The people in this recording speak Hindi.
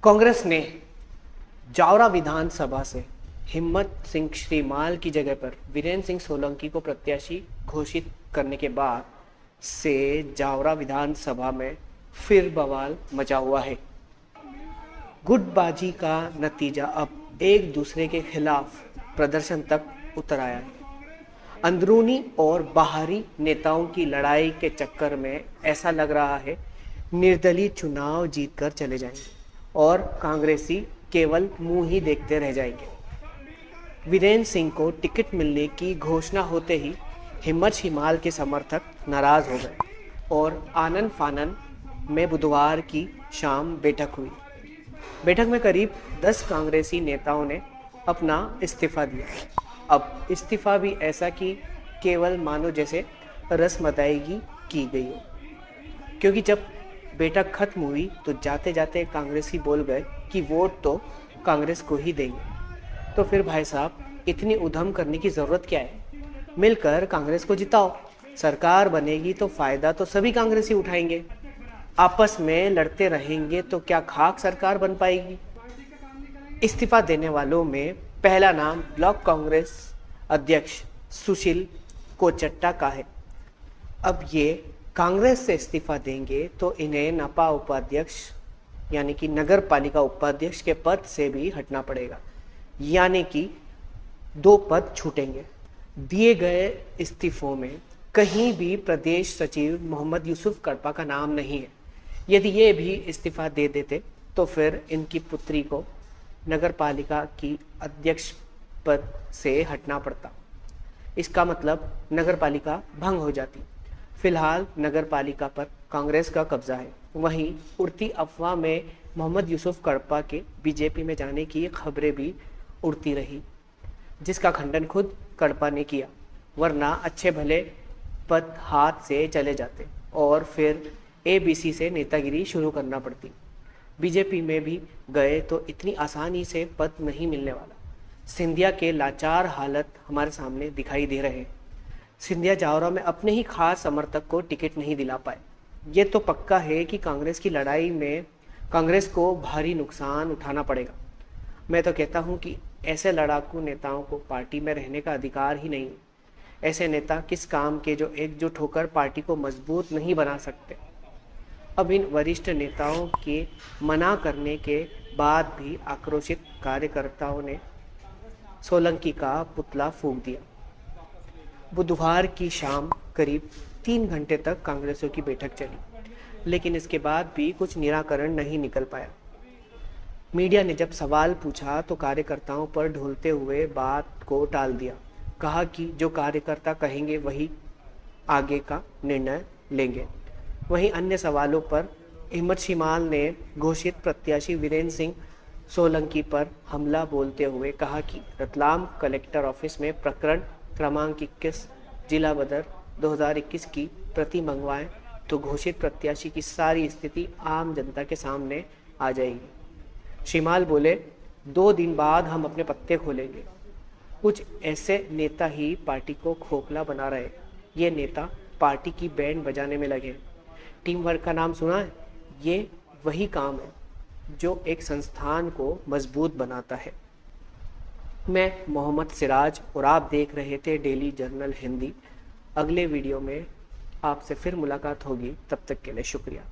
कांग्रेस ने जावरा विधानसभा से हिम्मत सिंह श्रीमाल की जगह पर वीरेंद्र सिंह सोलंकी को प्रत्याशी घोषित करने के बाद से जावरा विधानसभा में फिर बवाल मचा हुआ है। गुटबाजी का नतीजा अब एक दूसरे के खिलाफ प्रदर्शन तक उतर आया है। अंदरूनी और बाहरी नेताओं की लड़ाई के चक्कर में ऐसा लग रहा है निर्दलीय चुनाव जीतकर चले जाएंगे और कांग्रेसी केवल मुंह ही देखते रह जाएंगे। वीरेंद्र सिंह को टिकट मिलने की घोषणा होते ही हिम्मत शिमाल के समर्थक नाराज हो गए और आनन फानन में बुधवार की शाम बैठक हुई। बैठक में करीब 10 कांग्रेसी नेताओं ने अपना इस्तीफा दिया। अब इस्तीफा भी ऐसा कि केवल मानो जैसे रस्म अदायगी की गई हो, क्योंकि जब बैठक खत्म हुई तो जाते जाते कांग्रेसी बोल गए कि वोट तो कांग्रेस को ही देंगे। तो फिर भाई साहब इतनी उधम करने की ज़रूरत क्या है? मिलकर कांग्रेस को जिताओ, सरकार बनेगी तो फ़ायदा तो सभी कांग्रेसी उठाएंगे। आपस में लड़ते रहेंगे तो क्या खाक सरकार बन पाएगी? इस्तीफा देने वालों में पहला नाम ब्लॉक कांग्रेस अध्यक्ष सुशील कोचट्टा का है। अब ये कांग्रेस से इस्तीफा देंगे तो इन्हें नपा उपाध्यक्ष यानी कि नगर पालिका उपाध्यक्ष के पद से भी हटना पड़ेगा, यानी कि 2 पद छूटेंगे। दिए गए इस्तीफों में कहीं भी प्रदेश सचिव मोहम्मद यूसुफ कड़पा का नाम नहीं है। यदि ये भी इस्तीफा दे देते तो फिर इनकी पुत्री को नगर पालिका की अध्यक्ष पद से हटना पड़ता। इसका मतलब नगर पालिका भंग हो जाती। फिलहाल नगर पालिका पर कांग्रेस का कब्जा है। वहीं उड़ती अफवाह में मोहम्मद यूसुफ कड़पा के बीजेपी में जाने की खबरें भी उड़ती रही, जिसका खंडन खुद कड़पा ने किया। वरना अच्छे भले पद हाथ से चले जाते और फिर एबीसी से नेतागिरी शुरू करना पड़ती। बीजेपी में भी गए तो इतनी आसानी से पद नहीं मिलने वाला। सिंधिया के लाचार हालत हमारे सामने दिखाई दे रहे हैं। सिंधिया जावरा में अपने ही खास समर्थक को टिकट नहीं दिला पाए। ये तो पक्का है कि कांग्रेस की लड़ाई में कांग्रेस को भारी नुकसान उठाना पड़ेगा। मैं तो कहता हूँ कि ऐसे लड़ाकू नेताओं को पार्टी में रहने का अधिकार ही नहीं। ऐसे नेता किस काम के जो एकजुट होकर पार्टी को मजबूत नहीं बना सकते। अब इन वरिष्ठ नेताओं के मना करने के बाद भी आक्रोशित कार्यकर्ताओं ने सोलंकी का पुतला फूंक दिया। बुधवार की शाम करीब 3 घंटे तक कांग्रेसियों की बैठक चली, लेकिन इसके बाद भी कुछ निराकरण नहीं निकल पाया। मीडिया ने जब सवाल पूछा तो कार्यकर्ताओं पर ढोलते हुए बात को टाल दिया। कहा कि जो कार्यकर्ता कहेंगे वही आगे का निर्णय लेंगे। वहीं अन्य सवालों पर हिम्मत शिमाल ने घोषित प्रत्याशी वीरेंद्र सिंह सोलंकी पर हमला बोलते हुए कहा कि रतलाम कलेक्टर ऑफिस में प्रकरण क्रमांक 21 जिला बदर 2021 की प्रति मंगवाएं तो घोषित प्रत्याशी की सारी स्थिति आम जनता के सामने आ जाएगी। शिमाल बोले, 2 दिन बाद हम अपने पत्ते खोलेंगे। कुछ ऐसे नेता ही पार्टी को खोखला बना रहे। ये नेता पार्टी की बैंड बजाने में लगे। टीम वर्क का नाम सुना है? ये वही काम है जो एक संस्थान को मजबूत बनाता है। मैं मोहम्मद सिराज और आप देख रहे थे डेली जर्नल हिंदी। अगले वीडियो में आपसे फिर मुलाकात होगी। तब तक के लिए शुक्रिया।